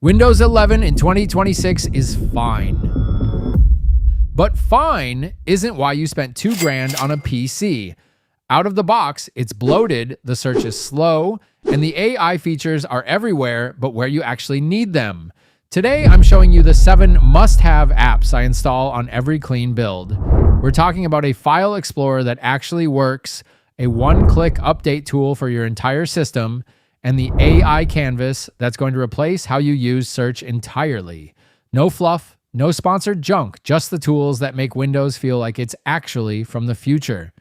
Windows 11 in 2026 is fine. But fine isn't why you spent $2,000 on a PC. Out of the box, it's bloated, the search is slow, and the AI features are everywhere but where you actually need them. Today, I'm showing you the 7 must-have apps I install on every clean build. We're talking about a file explorer that actually works, a one-click update tool for your entire system, and the AI canvas that's going to replace how you use search entirely. No fluff, no sponsored junk, just the tools that make Windows feel like it's actually from the future.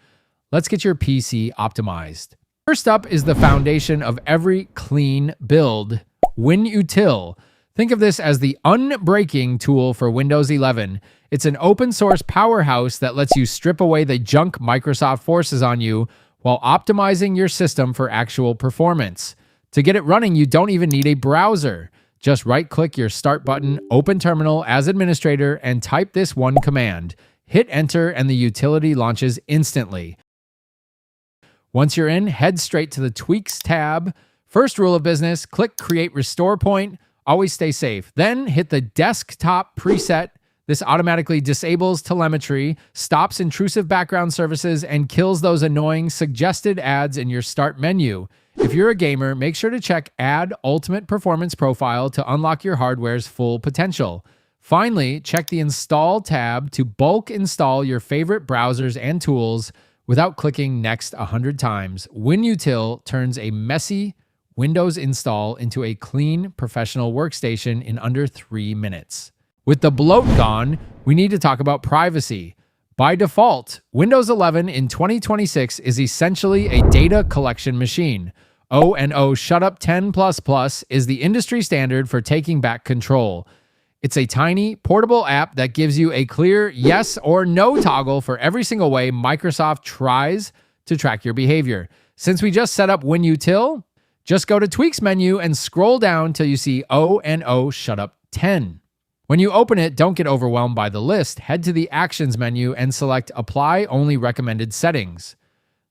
Let's get your PC optimized. First up is the foundation of every clean build, WinUtil. Think of this as the unbreaking tool for Windows 11. It's an open source powerhouse that lets you strip away the junk Microsoft forces on you while optimizing your system for actual performance. To get it running, you don't even need a browser. Just right-click your Start button, open Terminal as administrator, and type this one command. Hit Enter, and the utility launches instantly. Once you're in, head straight to the Tweaks tab. First rule of business, click Create Restore Point. Always stay safe. Then hit the Desktop preset. This automatically disables telemetry, stops intrusive background services, and kills those annoying suggested ads in your Start menu. If you're a gamer, make sure to check Add Ultimate Performance Profile to unlock your hardware's full potential. Finally, check the Install tab to bulk install your favorite browsers and tools without clicking Next 100 times. WinUtil turns a messy Windows install into a clean, professional workstation in under 3 minutes. With the bloat gone, we need to talk about privacy. By default, Windows 11 in 2026 is essentially a data collection machine. O&O ShutUp10 is the industry standard for taking back control. It's a tiny, portable app that gives you a clear yes or no toggle for every single way Microsoft tries to track your behavior. Since we just set up WinUtil, just go to Tweaks menu and scroll down till you see O&O ShutUp10. When you open it, don't get overwhelmed by the list. Head to the Actions menu and select Apply Only Recommended Settings.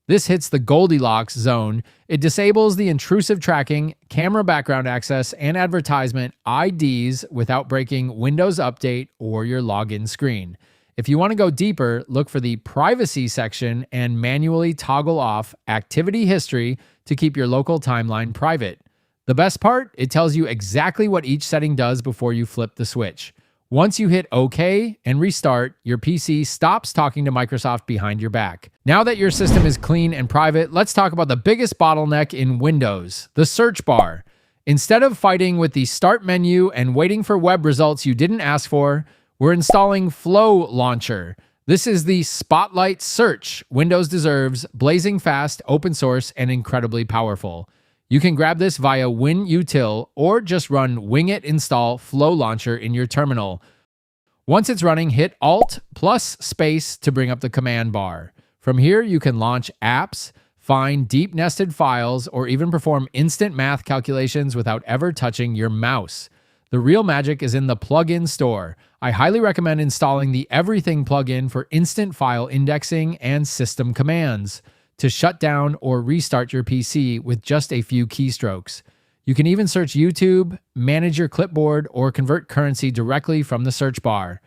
This hits the Goldilocks zone. It disables the intrusive tracking, camera background access, and advertisement IDs without breaking Windows Update or your login screen. If you want to go deeper, look for the Privacy section and manually toggle off Activity History to keep your local timeline private. The best part, it tells you exactly what each setting does before you flip the switch. Once you hit OK and restart, your PC stops talking to Microsoft behind your back. Now that your system is clean and private, let's talk about the biggest bottleneck in Windows, the search bar. Instead of fighting with the Start menu and waiting for web results you didn't ask for, we're installing Flow Launcher. This is the Spotlight search Windows deserves, blazing fast, open source, and incredibly powerful. You can grab this via WinUtil or just run wingit install Flow Launcher in your terminal. Once it's running, hit Alt plus space to bring up the command bar. From here, you can launch apps, find deep nested files, or even perform instant math calculations without ever touching your mouse. The real magic is in the plugin store. I highly recommend installing the Everything plugin for instant file indexing and system commands to shut down or restart your PC with just a few keystrokes. You can even search YouTube, manage your clipboard, or convert currency directly from the search bar.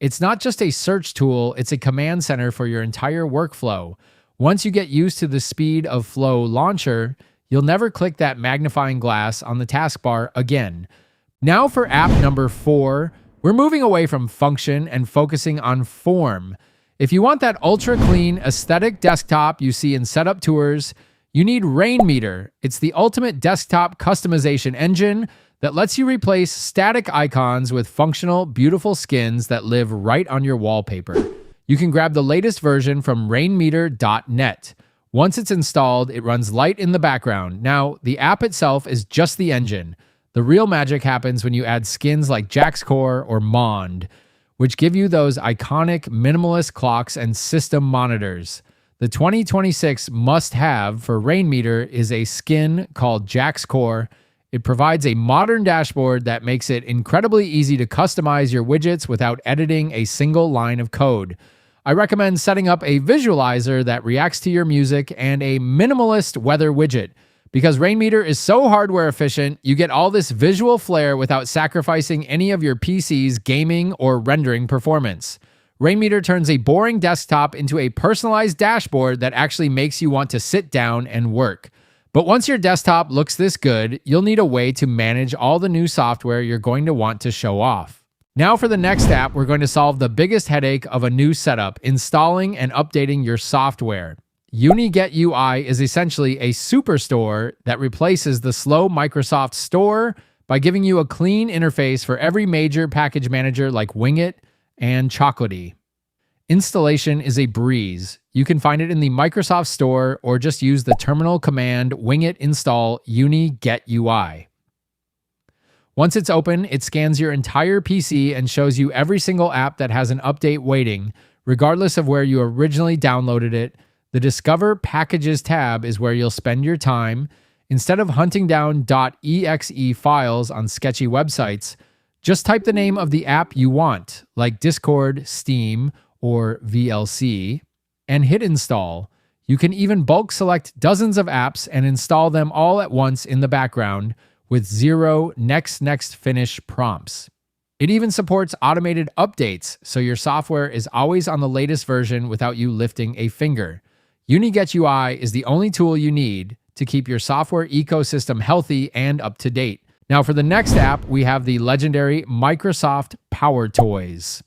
It's not just a search tool, it's a command center for your entire workflow. Once you get used to the speed of Flow Launcher, you'll never click that magnifying glass on the taskbar again. Now for app number 4, we're moving away from function and focusing on form. If you want that ultra clean aesthetic desktop you see in setup tours, you need Rainmeter. It's the ultimate desktop customization engine that lets you replace static icons with functional, beautiful skins that live right on your wallpaper. You can grab the latest version from rainmeter.net. Once it's installed, it runs light in the background. Now, the app itself is just the engine. The real magic happens when you add skins like JaxCore or Mond, which give you those iconic minimalist clocks and system monitors. The 2026 must-have for Rainmeter is a skin called JaxCore. It provides a modern dashboard that makes it incredibly easy to customize your widgets without editing a single line of code. I recommend setting up a visualizer that reacts to your music and a minimalist weather widget. Because Rainmeter is so hardware efficient, you get all this visual flair without sacrificing any of your PC's gaming or rendering performance. Rainmeter turns a boring desktop into a personalized dashboard that actually makes you want to sit down and work. But once your desktop looks this good, you'll need a way to manage all the new software you're going to want to show off. Now for the next app, we're going to solve the biggest headache of a new setup, installing and updating your software. UniGetUI is essentially a superstore that replaces the slow Microsoft Store by giving you a clean interface for every major package manager like Wingit and Chocolatey. Installation is a breeze. You can find it in the Microsoft Store or just use the terminal command wingit install UniGetUI. Once it's open, it scans your entire PC and shows you every single app that has an update waiting, regardless of where you originally downloaded it. The Discover Packages tab is where you'll spend your time. Instead of hunting down .exe files on sketchy websites, just type the name of the app you want, like Discord, Steam, or VLC, and hit install. You can even bulk select dozens of apps and install them all at once in the background with 0 next finish prompts. It even supports automated updates, so your software is always on the latest version without you lifting a finger. UniGetUI is the only tool you need to keep your software ecosystem healthy and up to date. Now for the next app, we have the legendary Microsoft PowerToys.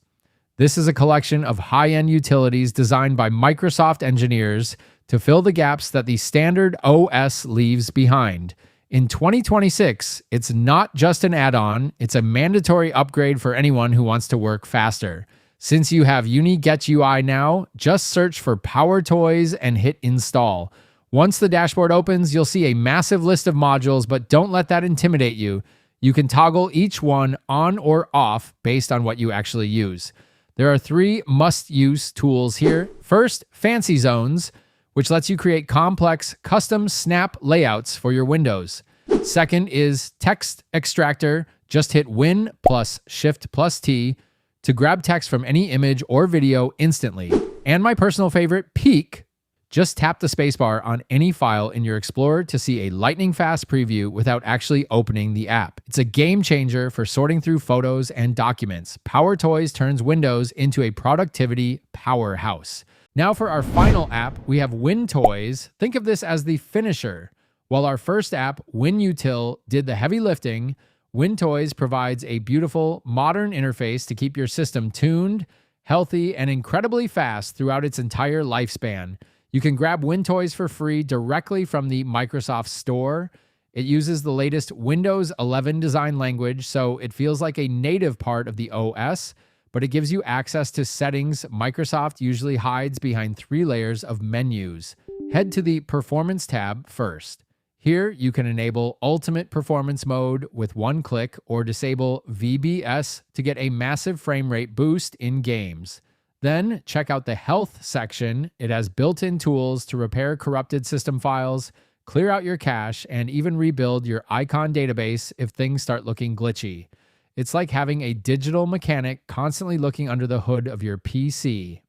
This is a collection of high-end utilities designed by Microsoft engineers to fill the gaps that the standard OS leaves behind. In 2026, it's not just an add-on, it's a mandatory upgrade for anyone who wants to work faster. Since you have UniGetUI now, just search for PowerToys and hit install. Once the dashboard opens, you'll see a massive list of modules, but don't let that intimidate you. You can toggle each one on or off based on what you actually use. There are 3 must-use tools here. First, Fancy Zones, which lets you create complex custom snap layouts for your windows. Second is Text Extractor. Just hit Win plus Shift plus T to grab text from any image or video instantly. And my personal favorite, Peek. Just tap the spacebar on any file in your Explorer to see a lightning-fast preview without actually opening the app. It's a game changer for sorting through photos and documents. PowerToys turns Windows into a productivity powerhouse. Now for our final app, we have Wintoys. Think of this as the finisher. While our first app, WinUtil, did the heavy lifting, Wintoys provides a beautiful, modern interface to keep your system tuned, healthy, and incredibly fast throughout its entire lifespan. You can grab Wintoys for free directly from the Microsoft Store. It uses the latest Windows 11 design language, so it feels like a native part of the OS, but it gives you access to settings Microsoft usually hides behind 3 layers of menus. Head to the Performance tab first. Here, you can enable Ultimate Performance Mode with one click or disable VBS to get a massive frame rate boost in games. Then check out the Health section. It has built-in tools to repair corrupted system files, clear out your cache, and even rebuild your icon database if things start looking glitchy. It's like having a digital mechanic constantly looking under the hood of your PC.